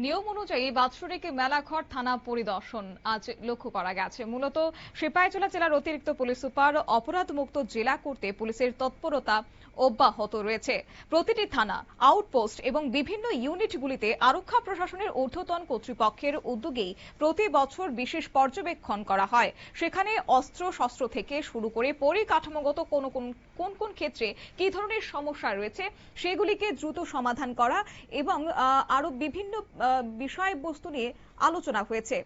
নিয়ম অনুযায়ী বাৎসরিক মেলাঘর থানা পরিদর্শন আজ লক্ষ্য করা গেছে। মূলত সিপাহীজলা জেলার অতিরিক্ত পুলিশ সুপার অপরাধমুক্ত জেলা করতে পুলিশের তৎপরতা অব্যাহত রয়েছে। প্রতিটি থানা, আউটপোস্ট এবং বিভিন্ন ইউনিটগুলিতে আরক্ষা প্রশাসনের ঊর্ধ্বতন কর্তৃপক্ষের উদ্যোগেই প্রতি বছর বিশেষ পর্যবেক্ষণ করা হয়। সেখানে অস্ত্র শস্ত্র থেকে শুরু করে পরিকাঠামোগত কোন কোন ক্ষেত্রে কি ধরনের সমস্যা রয়েছে সেগুলিকে দ্রুত সমাধান করা এবং আরো বিভিন্ন বিষয়বস্তু নিয়ে আলোচনা হয়েছে।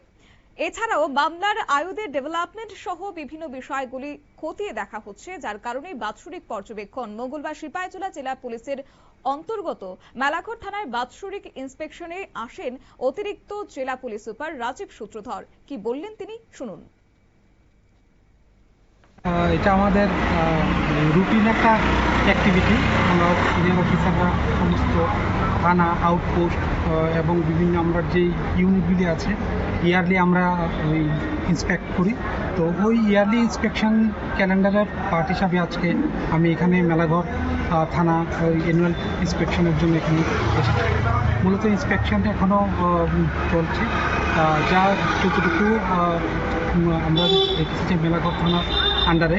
এছাড়াও মামলার আয়ুধের ডেভেলপমেন্ট সহ বিভিন্ন বিষয়গুলি খতিয়ে দেখা হচ্ছে, যার কারণে বাৎসরিক পর্যবেক্ষণ। মঙ্গলবার সিপাহীজলা জেলা পুলিশের অন্তর্গত মেলাঘর থানায় বাৎসরিক ইন্সপেকশনে আসেন অতিরিক্ত জেলা পুলিশ সুপার রাজীব সূত্রধর। কি বললেন তিনি, শুনুন। এটা আমাদের রুটিন একটা অ্যাক্টিভিটি। আমরা সিনিয়র অফিসাররা সমস্ত থানা, আউটপোস্ট এবং বিভিন্ন আমরা যে ইউনিটগুলি আছে ইয়ারলি আমরা ওই ইন্সপেক্ট করি। তো ওই ইয়ারলি ইন্সপেকশন ক্যালেন্ডারের পার্ট হিসাবে আজকে আমি এখানে মেলাঘর থানা ওই অ্যানুয়াল ইন্সপেকশনের জন্য এখানে এসেছি। মূলত ইন্সপেকশনটা এখনও চলছে। যা যতটুকু আমরা দেখেছি যে মেলাঘর থানার আন্ডারে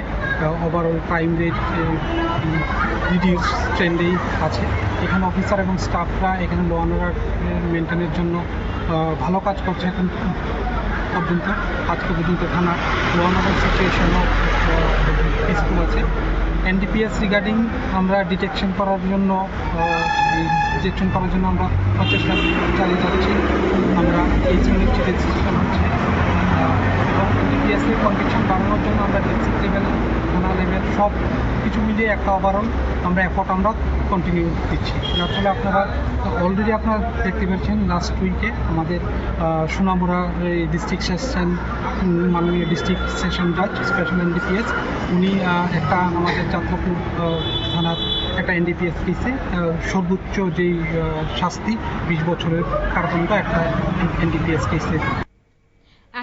ওভারঅল ক্রাইম রেট রিডিউস ট্রেন্ডেই আছে। এখানে অফিসার এবং স্টাফরা এখানে ল অ্যান্ড অর্ডার মেনটেনের জন্য ভালো কাজ করছে। এখন পর্যন্ত আজকে পর্যন্ত থানা ল অ্যান্ড অর্ডার সিচুয়েশনও পিসফুল আছে। এনডিপিএস রিগার্ডিং আমরা ডিটেকশন করার জন্য আমরা প্রচেষ্টা চালিয়ে যাচ্ছি। আমরা এই ইউনিট রেজিস্ট্রেশন হচ্ছে এবং এনডিপিএসের কনভিকশন বাড়ানোর জন্য আমরা ডিস্ট্রিক্ট লেভেল, থানা লেভেল সব কিছু মিলিয়ে একটা ওভারঅল আমরা এফোর্ট আমরা কন্টিনিউ দিচ্ছি। যার ফলে আপনারা অলরেডি আপনারা দেখতে পেয়েছেন লাস্ট উইকে আমাদের সোনামুড়া ডিস্ট্রিক্ট সেশন মাননীয় ডিস্ট্রিক্ট সেশন জাজ স্পেশাল এনডিপিএস উনি একটা আমাদের যাত্রাপুর থানার একটা এনডিপিএস কেসে সর্বোচ্চ যেই শাস্তি 20 বছরের কারাদণ্ড একটা এনডিপিএস কেসে।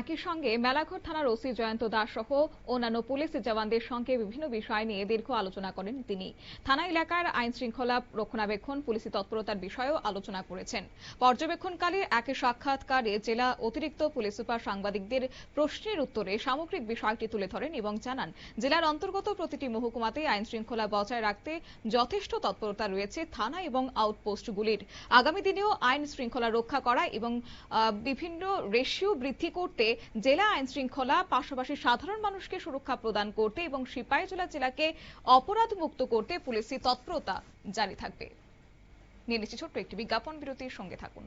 একই সঙ্গে মেলাঘর থানার ওসি জয়ন্ত দাস সহ অন্যান্য পুলিশ জওয়ানদের সঙ্গে বিভিন্ন বিষয় নিয়ে দীর্ঘ আলোচনা করেন তিনি। থানা এলাকার আইন শৃঙ্খলা রক্ষণাবেক্ষণ, পুলিশি তৎপরতার বিষয়েও আলোচনা করেছেন। পর্যবেক্ষণকালে এক সাক্ষাৎকারে জেলা অতিরিক্ত পুলিশ সুপার সাংবাদিকদের প্রশ্নের উত্তরে সামগ্রিক বিষয়টি তুলে ধরেন এবং জানান জেলার অন্তর্গত প্রতিটি মহকুমাতে আইন শৃঙ্খলা বজায় রাখতে যথেষ্ট তৎপরতা রয়েছে থানা এবং আউটপোস্টগুলির। আগামী দিনেও আইন শৃঙ্খলা রক্ষা করা এবং বিভিন্ন রেশিও বৃদ্ধি করতে জেলা আইন শৃঙ্খলা পাশাপাশি সাধারণ মানুষকে সুরক্ষা প্রদান করতে এবং সিপাহীজলা জেলাকে অপরাধ মুক্ত করতে পুলিশি তৎপরতা জারি থাকবে। নিয়ে নিচ্ছি ছোট্ট একটি বিজ্ঞাপন বিরতির সঙ্গে থাকুন।